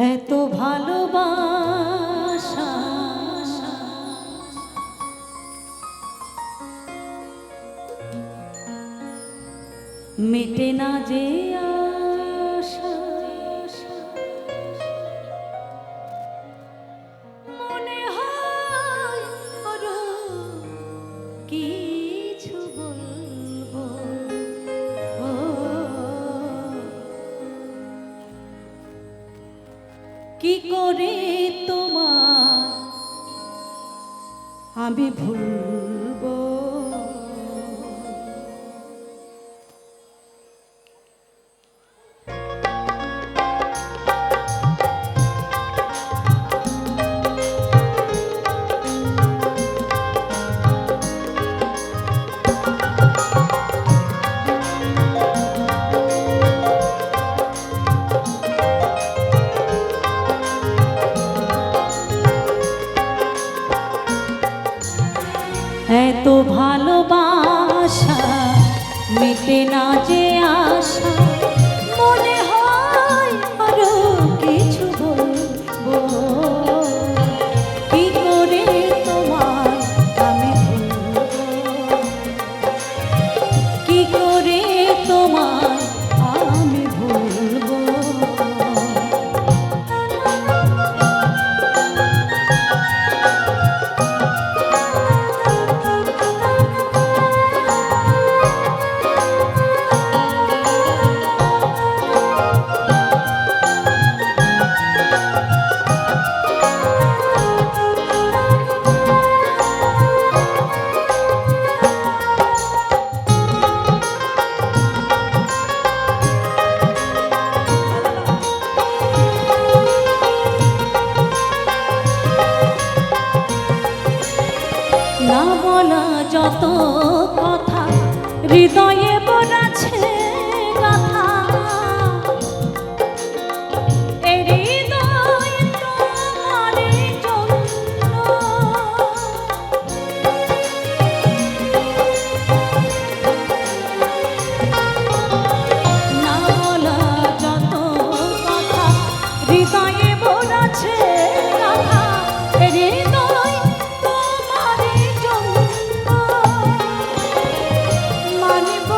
এত ভালোবাসা মেটে না যে আশা, মনে হয় আরো কিছু বলবো, কি করে তোমার আমি ভুলবো। এত ভালোবাসা মেটে না যে আশা, মনে হয় আরো কিছু বলবো, কি করে তোমার আমি ভুলবো, কি করে তোমার আমি ভুলবো। না বলা যত কথা হৃদয়ে বলেছে কথা, এই হৃদয় তোমারই জন্য। না বলা যত কথা হৃদয়ে বলেছে কথা, এই হৃদয় মানিব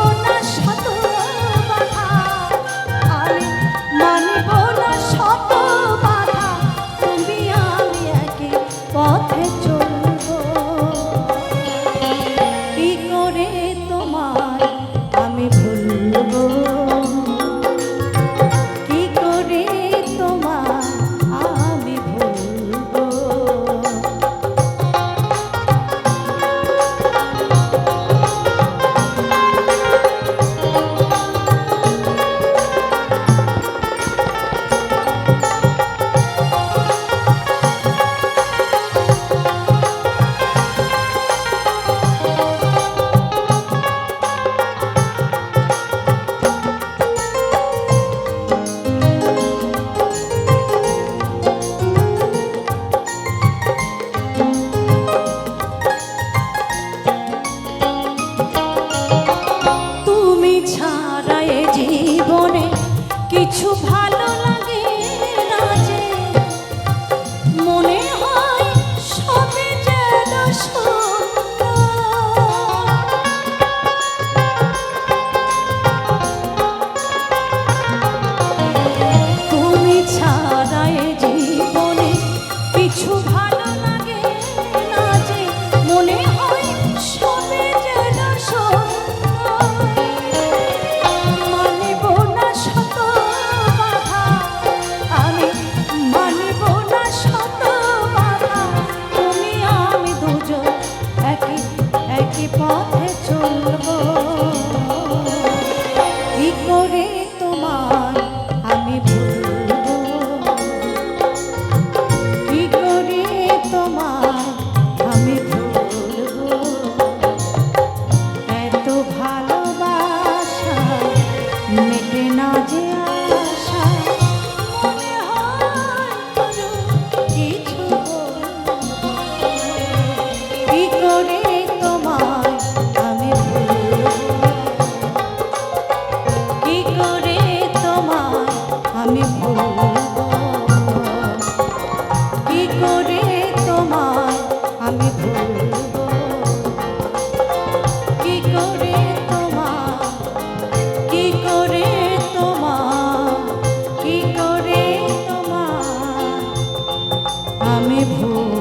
আমি ভুল